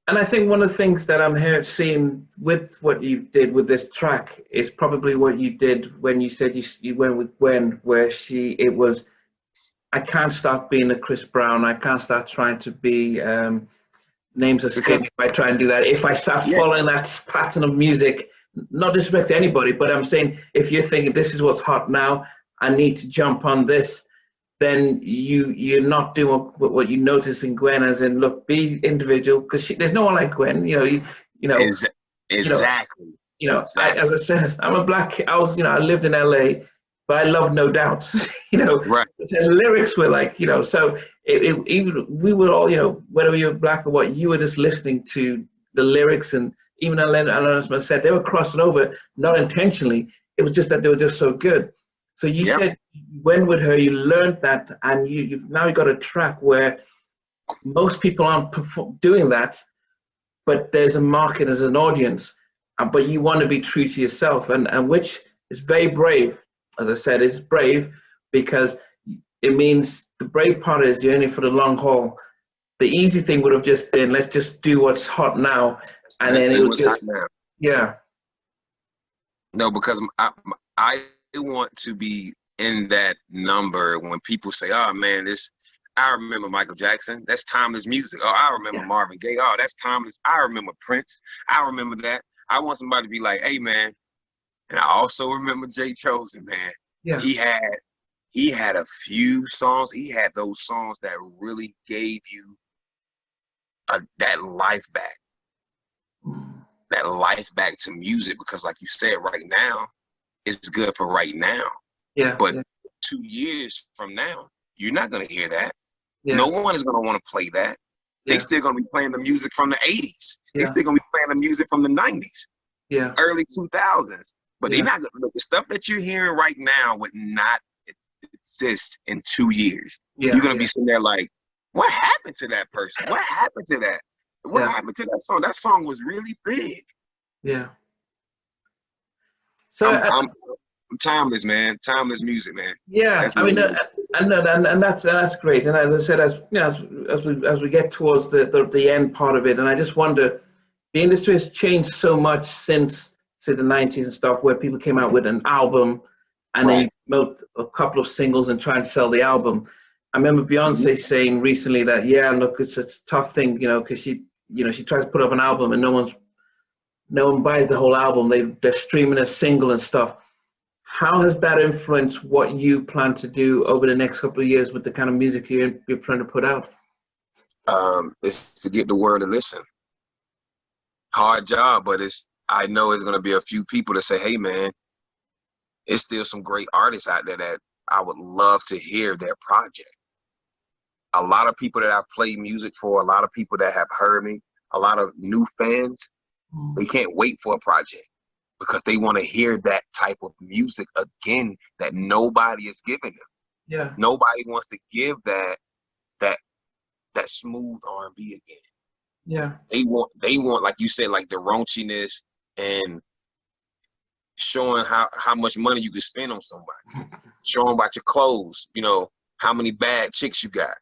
And I think one of the things that I'm seeing with what you did with this track is probably what you did when you said you went with Gwen, where it was, I can't stop being a Chris Brown. I can't start trying to be Names Escape if I try and do that. If I start following that pattern of music, not disrespect to anybody, but I'm saying if you're thinking this is what's hot now, I need to jump on this, then you're not doing what you notice in Gwen, as in, look, be individual, because there's no one like Gwen. Exactly. As I said, I'm a black. I lived in LA, but I love No Doubts. Right. The lyrics were like, so even we were all, whether you were black or what, you were just listening to the lyrics, and even Alanis Morissette said they were crossing over, not intentionally. It was just that they were just so good. So you said when with her, you learned that, and you've now got a track where most people aren't doing that, but there's a market, there's an audience, but you want to be true to yourself, and which is very brave. As I said, it's brave because it means the brave part is you're in it for the long haul. The easy thing would have just been, let's just do what's hot now, and then it would just, No, because I want to be in that number when people say, oh man, I remember Michael Jackson, that's timeless music. Oh, I remember Marvin Gaye, oh, that's timeless. I remember Prince, I remember that. I want somebody to be like, hey man, and I also remember JChosen, man. Yeah. He had a few songs, he had those songs that really gave you that life back. That life back to music, because like you said, right now, it's good for right now. Yeah. But 2 years from now, you're not going to hear that. Yeah. No one is going to want to play that. They Yeah. still gonna be playing the music from the 80s. They Yeah. still gonna be playing the music from the 90s, Yeah. early 2000s. But they Yeah. not the stuff that you're hearing right now would not exist in 2 years. You're Yeah. gonna Yeah. be sitting there like, what happened to that person? What happened to that? What Yeah. happened to that song? That song was really big. Yeah. So I'm timeless, man. Timeless music, man. yeah, That's I what mean, it is. and no, and that's great. And as I said, as you know, as we get towards the end part of it, and I just wonder, the industry has changed so much since say the '90s and stuff, where people came out with an album, and then you Right. promote a couple of singles and try and sell the album. I remember Mhm. Beyonce saying recently that yeah, look, it's a tough thing, because she tries to put up an album and no one buys the whole album. They're streaming a single and stuff. How has that influenced what you plan to do over the next couple of years with the kind of music you're trying to put out? It's to get the word to listen. Hard job, but I know it's gonna be a few people that say, hey man, it's still some great artists out there that I would love to hear their project. A lot of people that I've played music for, a lot of people that have heard me, a lot of new fans, they can't wait for a project because they want to hear that type of music again that nobody is giving them. Yeah, Nobody wants to give that that smooth R&B again. yeah, They want like you said, like the raunchiness and showing how much money you can spend on somebody. Showing about your clothes, how many bad chicks you got.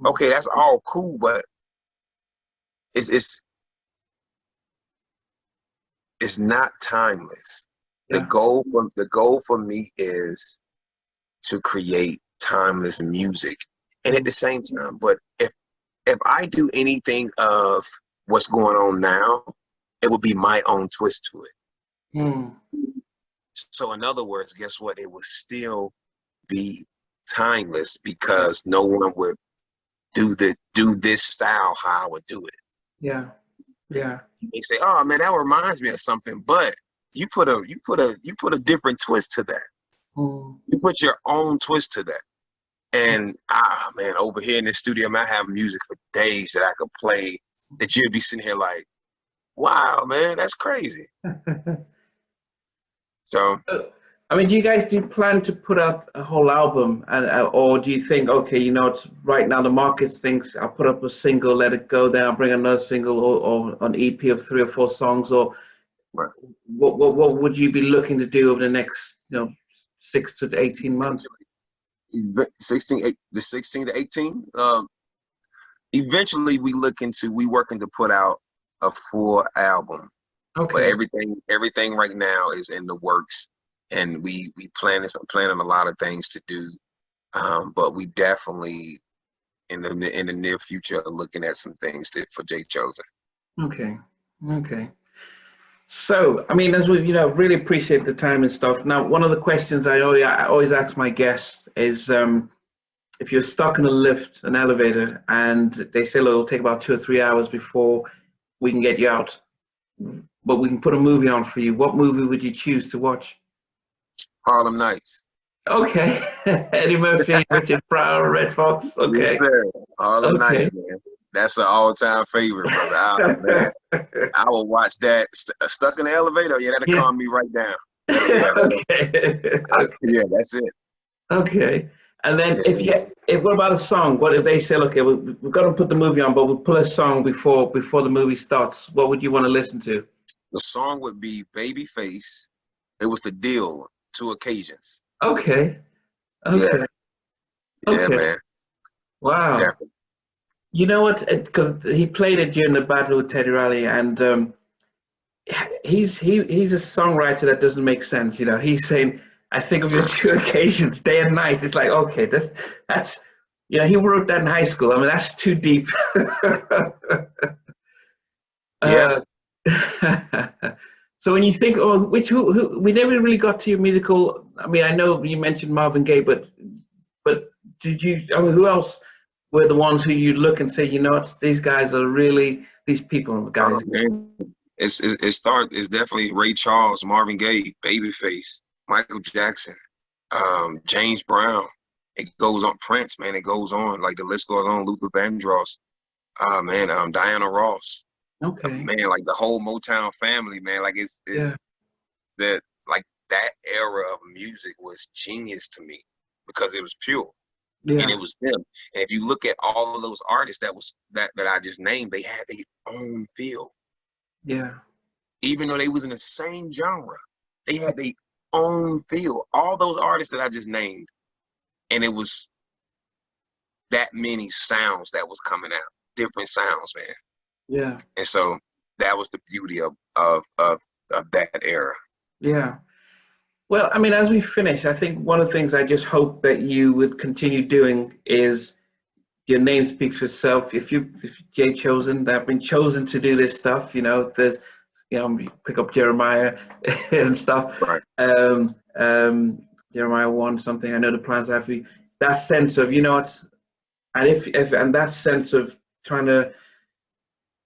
Okay, that's all cool, but it's it's not timeless. The yeah, goal for me is to create timeless music. And at the same time, but if I do anything of what's going on now, it would be my own twist to it. mm, So in other words, guess what? It would still be timeless yeah, because no one would do this style how I would do it. yeah, yeah, They say, "Oh man, that reminds me of something," but you put a different twist to that. mm, You put your own twist to that. And man, over here in the studio, man, I have music for days that I could play that you'd be sitting here like, wow, man, that's crazy. So I mean, do you plan to put out a whole album, and or do you think, okay, it's right now the market thinks I'll put up a single, let it go, then I'll bring another single, or an EP of 3 or 4 songs, or right. what would you be looking to do over the next 6 to 18 months? 16 to 18. Eventually, we working to put out a full album, but Okay. everything right now is in the works, and we planning a lot of things to do. But we definitely in the near future are looking at some things for JChosen. Okay. Okay. So, I mean, as we, really appreciate the time and stuff. Now, one of the questions I always ask my guests is, if you're stuck in a lift, an elevator, and they say, look, it'll take about 2 or 3 hours before we can get you out, but we can put a movie on for you, what movie would you choose to watch? Harlem Nights. Okay. Eddie Murphy, Richard Pryor, Red Fox. Yes, Okay. sir. Harlem Nights, Okay. man. That's an all-time favorite, brother. Man. I will watch that. Stuck in the elevator. Yeah, that'll Yeah. calm me right down. Okay. Yeah, that's it. Okay. And then Yes, if what about a song? What if they say, okay, we're going to put the movie on, but we'll pull a song before the movie starts? What would you want to listen to? the song would be Babyface. It was the deal. 2 occasions. Okay. Yeah, Okay. yeah, Okay. man. Wow. Definitely. You know what? Because he played it during the battle with Teddy Riley, and he's a songwriter that doesn't make sense. He's saying, "I think of your 2 occasions, day and night." It's like, okay, that's he wrote that in high school. I mean, that's too deep. Yeah. uh, so when you think, oh, who we never really got to your musical. I mean, I know you mentioned Marvin Gaye, but did you? I mean, who else were the ones who you look and say, what, these guys are really these people, guys? Man. It's definitely Ray Charles, Marvin Gaye, Babyface, Michael Jackson, James Brown. It goes on. Prince, man. It goes on. Like the list goes on. Luther Vandross. Oh man, Diana Ross. Okay. Man, like the whole Motown family, man. Like it's Yeah. that like that era of music was genius to me because it was pure and it Yeah. was them. And if you look at all of those artists that I just named, they had their own feel. Yeah. Even though they was in the same genre, they had their own feel. All those artists that I just named, and it was that many sounds that was coming out, different sounds, man. Yeah. And so that was the beauty of that era. Yeah. Well, I mean, as we finish, I think one of the things I just hope that you would continue doing is your name speaks for itself. If J.Chosen, that have been chosen to do this stuff, there's, you pick up Jeremiah and stuff. Right. Jeremiah 1 something. I know the plans I have for you. That sense of, it's, and if and that sense of trying to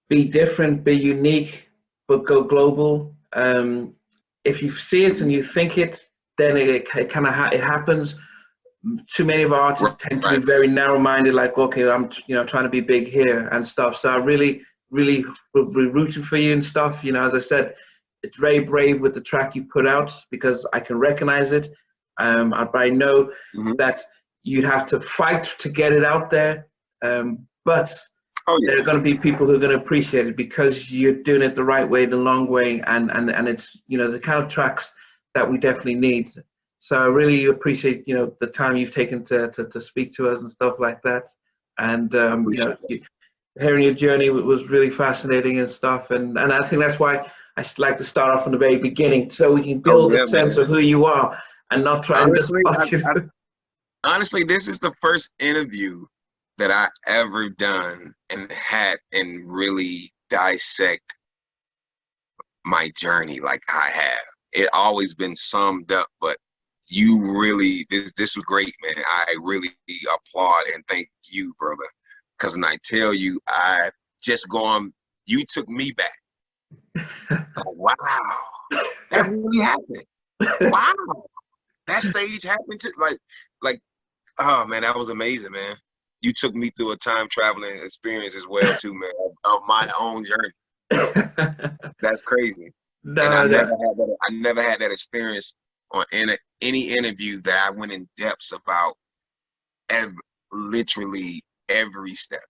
be different, be unique, but go global. If you see it and you think it, then it kind of it happens. Too many of our artists tend to be Right. very narrow-minded, like, okay, I'm trying to be big here and stuff. So I really will be rooting for you and stuff. As I said, it's very brave with the track you put out because I can recognize it. I know that you'd have to fight to get it out there, but there are going to be people who are going to appreciate it because you're doing it the right way, the long way, and it's the kind of tracks that we definitely need. So I really appreciate the time you've taken to speak to us and stuff like that. And hearing your journey was really fascinating and stuff. And I think that's why I like to start off from the very beginning so we can build a sense of who you are and not try and just watch it. Honestly, this is the first interview that I ever done and really dissect my journey like I have. It always been summed up, but you really, this was great, man. I really applaud and thank you, brother. Because when I tell you, I just gone, you took me back. Like, wow, that really happened. Wow, that stage happened to like, oh man, that was amazing, man. You took me through a time traveling experience as well, too, man, of my own journey. That's crazy. And I never had that experience on any interview that I went in depths about literally every step.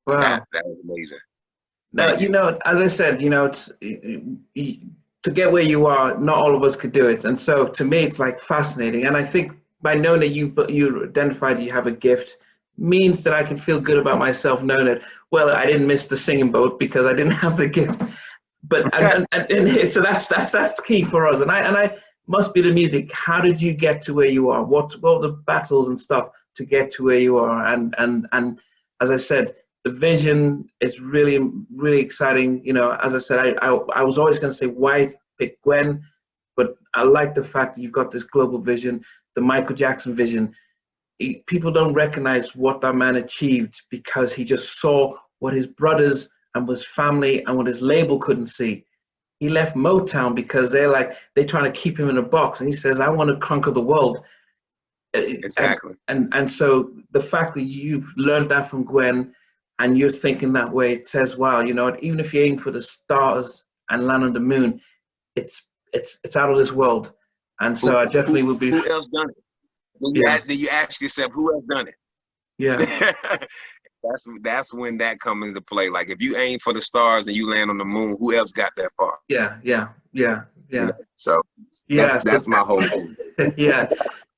Wow. That was amazing. Now, as I said, it's to get where you are, not all of us could do it. And so to me, it's like fascinating. And I think by knowing that you identified you have a gift means that I can feel good about myself knowing that, well, I didn't miss the singing boat because I didn't have the gift. But and so that's key for us. And I must be the music. How did you get to where you are? What were the battles and stuff to get to where you are? And as I said, the vision is really, really exciting. As I said, I was always going to say why pick Gwen, but I like the fact that you've got this global vision, the Michael Jackson vision. People don't recognize what that man achieved because he just saw what his brothers and his family and what his label couldn't see. He left Motown because they're trying to keep him in a box, and he says, "I want to conquer the world." Exactly. And so the fact that you've learned that from Gwen and you're thinking that way, it says, wow, even if you aim for the stars and land on the moon, it's out of this world. And so I definitely would be. Who else done it? Then you ask yourself, who else done it? Yeah. That's when that comes into play. Like if you aim for the stars and you land on the moon, who else got that far? Yeah. So that's my whole thing. Yeah.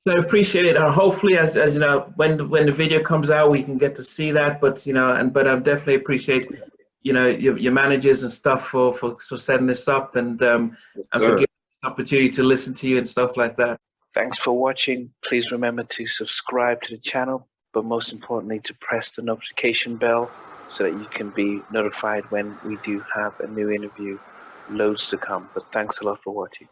So I appreciate it. Hopefully, as you know, when the video comes out, we can get to see that. But but I definitely appreciate your managers and stuff for setting this up and for giving us this opportunity to listen to you and stuff like that. Thanks for watching. Please remember to subscribe to the channel, but most importantly, to press the notification bell so that you can be notified when we do have a new interview. Loads to come. But thanks a lot for watching.